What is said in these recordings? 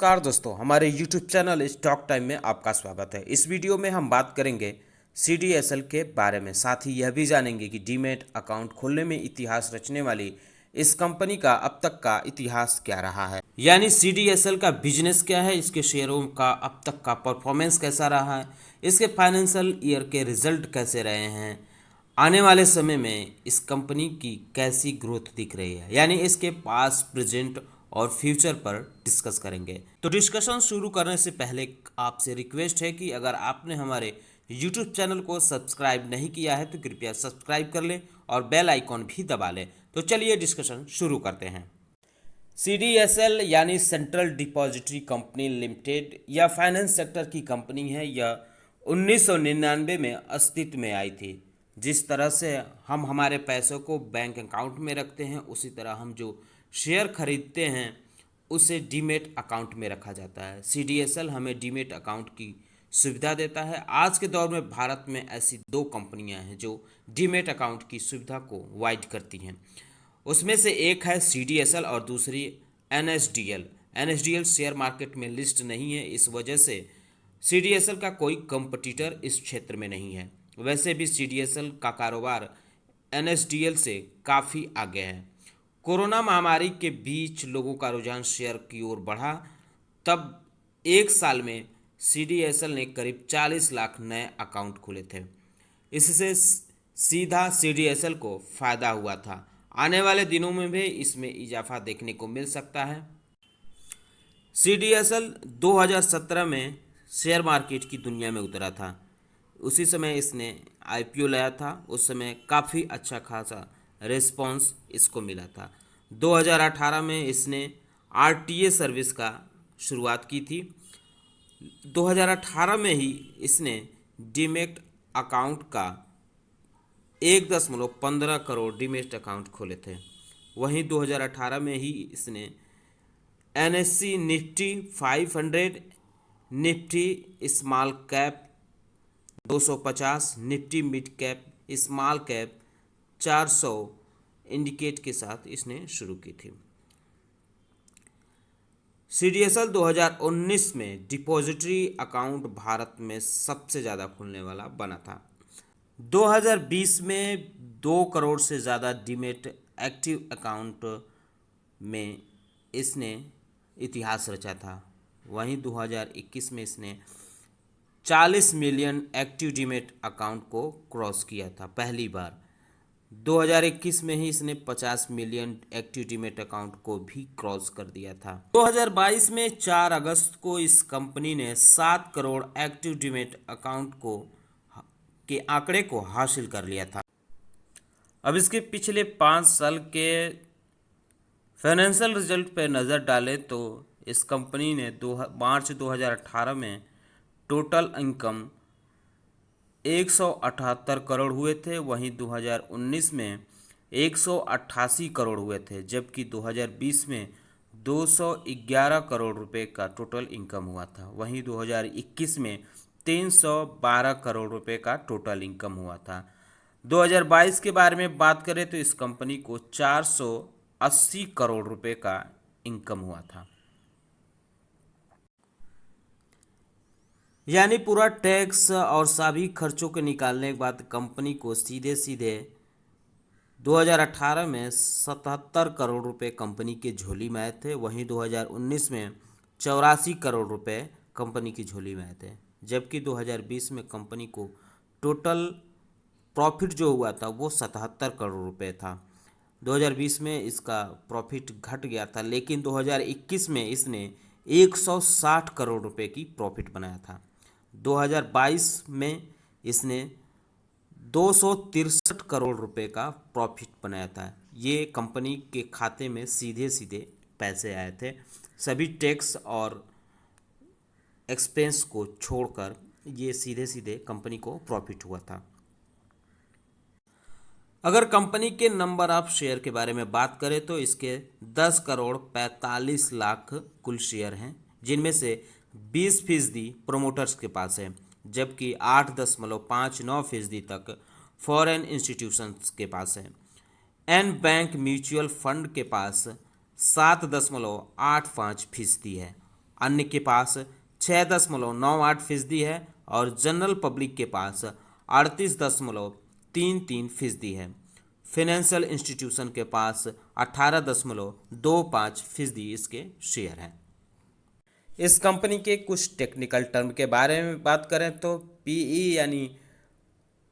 नमस्कार दोस्तों, हमारे YouTube चैनल स्टॉक टाइम में आपका स्वागत है। इस वीडियो में हम बात करेंगे CDSL के बारे में, साथ ही यह भी जानेंगे कि डीमैट अकाउंट खोलने में इतिहास रचने वाली इस कंपनी का अब तक का इतिहास क्या रहा है, यानी CDSL का बिजनेस क्या है, इसके शेयरों का अब तक का परफॉर्मेंस कैसा रहा है, इसके फाइनेंशियल ईयर के रिजल्ट कैसे रहे हैं, आने वाले समय में इस कंपनी की कैसी ग्रोथ दिख रही है, यानी इसके पास प्रेजेंट और फ्यूचर पर डिस्कस करेंगे। तो डिस्कशन शुरू करने से पहले आपसे रिक्वेस्ट है कि अगर आपने हमारे YouTube चैनल को सब्सक्राइब नहीं किया है तो कृपया सब्सक्राइब कर लें और बेल आइकॉन भी दबा लें। तो चलिए डिस्कशन शुरू करते हैं। CDSL यानी सेंट्रल डिपॉजिटरी कंपनी लिमिटेड या फाइनेंस सेक्टर की कंपनी है। यह 1999 में अस्तित्व में आई थी। जिस तरह से हम हमारे पैसों को बैंक अकाउंट में रखते हैं, उसी तरह हम जो शेयर खरीदते हैं उसे डीमेट अकाउंट में रखा जाता है। CDSL हमें डीमेट अकाउंट की सुविधा देता है। आज के दौर में भारत में ऐसी दो कंपनियां हैं जो डीमेट अकाउंट की सुविधा को प्रोवाइड करती हैं। उसमें से एक है CDSL और दूसरी NSDL। NSDL शेयर मार्केट में लिस्ट नहीं है, इस वजह से CDSL का कोई कंपटीटर इस क्षेत्र में नहीं है। वैसे भी CDSL का कारोबार NSDL से काफ़ी आगे है। कोरोना महामारी के बीच लोगों का रुझान शेयर की ओर बढ़ा, तब एक साल में CDSL ने करीब 40 लाख नए अकाउंट खोले थे। इससे सीधा CDSL को फायदा हुआ था। आने वाले दिनों में भी इसमें इजाफा देखने को मिल सकता है। CDSL 2017 में शेयर मार्केट की दुनिया में उतरा था। उसी समय इसने IPO लाया था। उस समय काफ़ी अच्छा खासा रिस्पॉन्स इसको मिला था। 2018 में इसने RTA सर्विस का शुरुआत की थी। 2018 में ही इसने डीमैट अकाउंट का 1.15 करोड़ डीमैट अकाउंट खोले थे। वहीं 2018 में ही इसने NSE Nifty 500, Nifty small cap 250, Nifty mid cap small cap 400 indicate के साथ इसने शुरू की थी। CDSL 2019 में डिपॉजिटरी अकाउंट भारत में सबसे ज़्यादा खुलने वाला बना था। 2020 में 2 करोड़ से ज़्यादा डीमैट एक्टिव अकाउंट में इसने इतिहास रचा था। वहीं 2021 में इसने 40 मिलियन एक्टिव डीमैट अकाउंट को क्रॉस किया था पहली बार। 2021 में ही इसने 50 मिलियन एक्टिव डीमैट अकाउंट को भी क्रॉस कर दिया था। 2022 में 4 अगस्त को इस कंपनी ने 7 करोड़ एक्टिव डीमैट अकाउंट के आंकड़े को हासिल कर लिया था। अब इसके पिछले 5 साल के फाइनेंशियल रिजल्ट पर नज़र डालें तो इस कंपनी ने मार्च 2018 में टोटल इनकम 178 करोड़ हुए थे। वहीं 2019 में 188 करोड़ हुए थे, जबकि 2020 में 211 करोड़ रुपए का टोटल इनकम हुआ था। वहीं 2021 में 312 करोड़ रुपए का टोटल इनकम हुआ था। 2022 के बारे में बात करें तो इस कंपनी को 480 करोड़ रुपए का इनकम हुआ था। यानी पूरा टैक्स और सभी खर्चों के निकालने के बाद कंपनी को सीधे सीधे 2018 में 77 करोड़ रुपए कंपनी के झोली में आए थे। वहीं 2019 में 84 करोड़ रुपए कंपनी की झोली में आए थे, जबकि 2020 में कंपनी को टोटल प्रॉफिट जो हुआ था वो 77 करोड़ रुपए था। 2020 में इसका प्रॉफिट घट गया था, लेकिन 2021 में इसने 160 करोड़ रुपए की प्रॉफिट बनाया था। 2022 में इसने 263 करोड़ रुपए का प्रॉफिट बनाया था। ये कंपनी के खाते में सीधे सीधे पैसे आए थे, सभी टैक्स और एक्सपेंस को छोड़कर ये सीधे सीधे कंपनी को प्रॉफिट हुआ था। अगर कंपनी के नंबर ऑफ शेयर के बारे में बात करें तो इसके 10 करोड़ 45 लाख कुल शेयर हैं, जिनमें से 20% प्रोमोटर्स के पास है, जबकि 8.59% तक फॉरेन इंस्टीट्यूशंस के पास है। एन बैंक म्यूचुअल फंड के पास 7.85% है। अन्य के पास 6.98% है और जनरल पब्लिक के पास 38.33% है। फाइनेंशियल इंस्टीट्यूशन के पास 18.25% इसके शेयर हैं। इस कंपनी के कुछ टेक्निकल टर्म के बारे में बात करें तो पीई यानी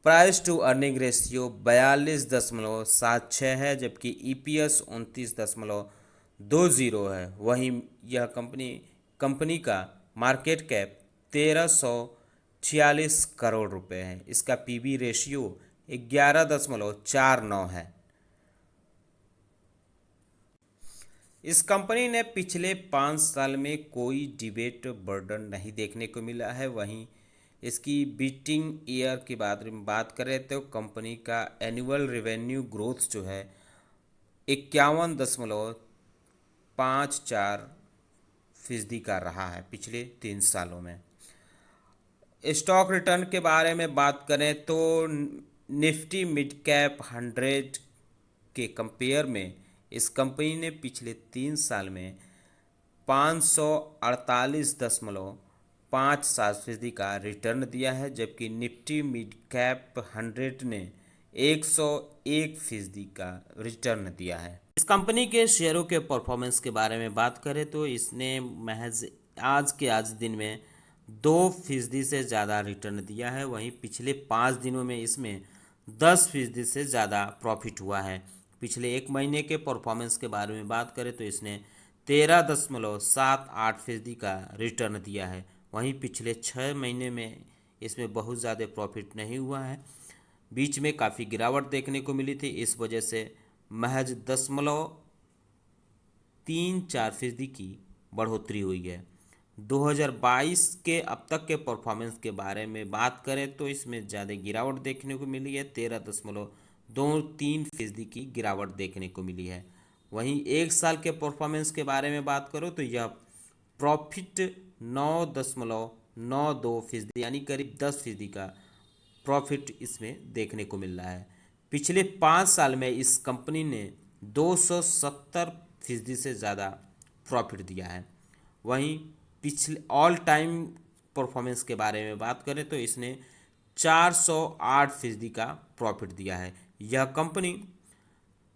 प्राइस टू अर्निंग रेशियो 42.76 है, जबकि ईपीएस 29.20 है। वहीं यह कंपनी का मार्केट कैप 1346 करोड़ रुपए है। इसका पीबी रेशियो 11.49 है। इस कंपनी ने पिछले 5 साल में कोई डिबेट बर्डन नहीं देखने को मिला है। वहीं इसकी बीटिंग ईयर की बात करें तो कंपनी का एनुअल रेवेन्यू ग्रोथ जो है 51.54% का रहा है पिछले 3 सालों में। स्टॉक रिटर्न के बारे में बात करें तो निफ्टी मिड कैप 100 के कंपेयर में इस कंपनी ने पिछले 3 साल में 548.57% का रिटर्न दिया है, जबकि निफ्टी मिड कैप 100 ने 101% का रिटर्न दिया है। इस कंपनी के शेयरों के परफॉर्मेंस के बारे में बात करें तो इसने महज आज दिन में 2% से ज़्यादा रिटर्न दिया है। वहीं पिछले 5 दिनों में इसमें 10% से ज़्यादा प्रॉफिट हुआ है। पिछले 1 महीने के परफॉर्मेंस के बारे में बात करें तो इसने 13.78% का रिटर्न दिया है। वहीं पिछले 6 महीने में इसमें बहुत ज़्यादा प्रॉफिट नहीं हुआ है। बीच में काफ़ी गिरावट देखने को मिली थी, इस वजह से महज 0.34% की बढ़ोतरी हुई है। 2022 के अब तक के परफॉर्मेंस के बारे में बात करें तो इसमें ज़्यादा गिरावट देखने को मिली है, 13.23% की गिरावट देखने को मिली है। वहीं 1 साल के परफॉर्मेंस के बारे में बात करो तो यह प्रॉफिट 9.92% यानी करीब 10% का प्रॉफिट इसमें देखने को मिल रहा है। पिछले 5 साल में इस कंपनी ने 270% से ज़्यादा प्रॉफिट दिया है। वहीं पिछले ऑल टाइम परफॉर्मेंस के बारे में बात करें तो इसने 408% का प्रॉफिट दिया है। यह कंपनी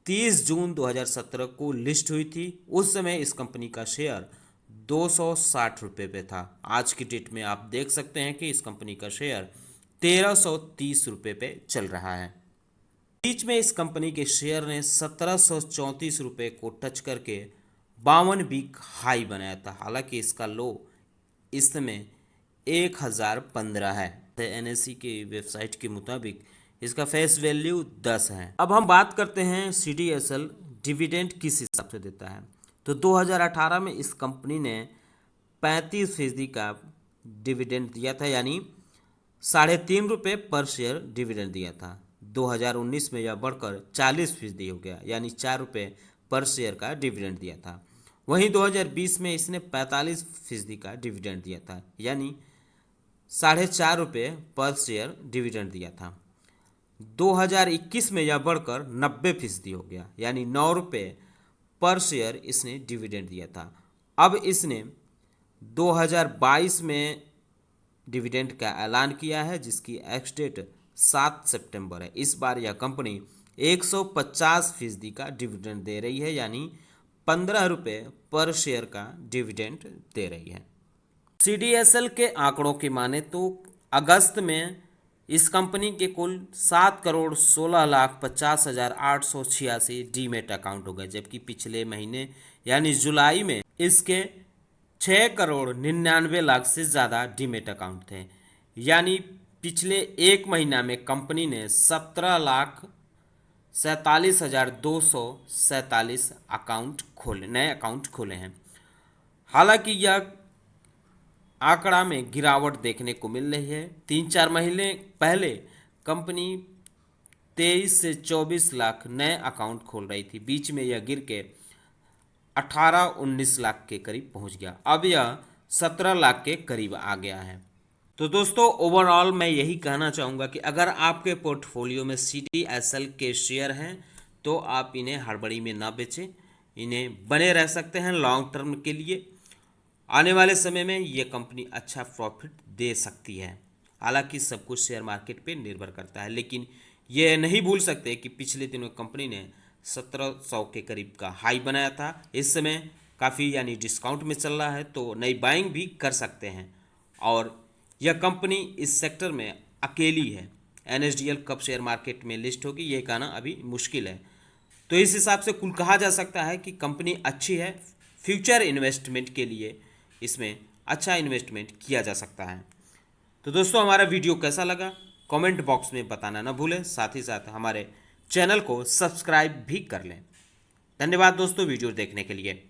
30 जून 2017 को लिस्ट हुई थी। उस समय इस कंपनी का शेयर 260 रुपये पे था। आज की डेट में आप देख सकते हैं कि इस कंपनी का शेयर 1330 रुपये पे चल रहा है। बीच में इस कंपनी के शेयर ने 1734 रुपये को टच करके 52 वीक हाई बनाया था। हालांकि इसका लो इस समय 1015 है। एनएसई की वेबसाइट के मुताबिक इसका फेस वैल्यू 10 है। अब हम बात करते हैं सीडीएसएल डिविडेंड किस हिसाब से देता है। तो 2018 में इस कंपनी ने 35% का डिविडेंड दिया था, यानी 3.5 रुपये पर शेयर डिविडेंड दिया था। 2019 में यह बढ़कर 40% हो गया, यानी 4 रुपये पर शेयर का डिविडेंड दिया था। वहीं 2020 में इसने 45% का डिविडेंड दिया था, यानी 4.5 रुपये पर शेयर डिविडेंड दिया था। 2021 में यह बढ़कर 90% हो गया, यानी 9 रुपये पर शेयर इसने डिविडेंड दिया था। अब इसने 2022 में डिविडेंड का ऐलान किया है, जिसकी एक्स डेट 7 सितंबर है। इस बार यह कंपनी 150% का डिविडेंड दे रही है, यानी 15 रुपये पर शेयर का डिविडेंड दे रही है। सीडीएसएल के आंकड़ों की माने तो अगस्त में इस कंपनी के कुल 7,16,50,886 डीमेट अकाउंट हो गए, जबकि पिछले महीने यानी जुलाई में इसके 6,99,00,000 से ज़्यादा डीमेट अकाउंट थे। यानी पिछले 1 महीना में कंपनी ने 17,47,247 नए अकाउंट खोले हैं। हालांकि यह आंकड़ा में गिरावट देखने को मिल रही है। 3-4 महीने पहले कंपनी 23 से 24 लाख नए अकाउंट खोल रही थी। बीच में यह गिर के 18-19 लाख के करीब पहुंच गया। अब यह 17 लाख के करीब आ गया है। तो दोस्तों, ओवरऑल मैं यही कहना चाहूँगा कि अगर आपके पोर्टफोलियो में सीडीएसएल के शेयर हैं तो आप इन्हें हड़बड़ी में ना बेचें, इन्हें बने रह सकते हैं लॉन्ग टर्म के लिए। आने वाले समय में ये कंपनी अच्छा प्रॉफिट दे सकती है। हालांकि सब कुछ शेयर मार्केट पे निर्भर करता है, लेकिन ये नहीं भूल सकते कि पिछले दिनों कंपनी ने 1700 के करीब का हाई बनाया था। इस समय काफ़ी यानी डिस्काउंट में चल रहा है, तो नई बाइंग भी कर सकते हैं। और यह कंपनी इस सेक्टर में अकेली है। NSDL कब शेयर मार्केट में लिस्ट होगी ये कहना अभी मुश्किल है। तो इस हिसाब से कुल कहा जा सकता है कि कंपनी अच्छी है। फ्यूचर इन्वेस्टमेंट के लिए इसमें अच्छा इन्वेस्टमेंट किया जा सकता है। तो दोस्तों, हमारा वीडियो कैसा लगा कमेंट बॉक्स में बताना ना भूलें। साथ ही साथ हमारे चैनल को सब्सक्राइब भी कर लें। धन्यवाद दोस्तों वीडियो देखने के लिए।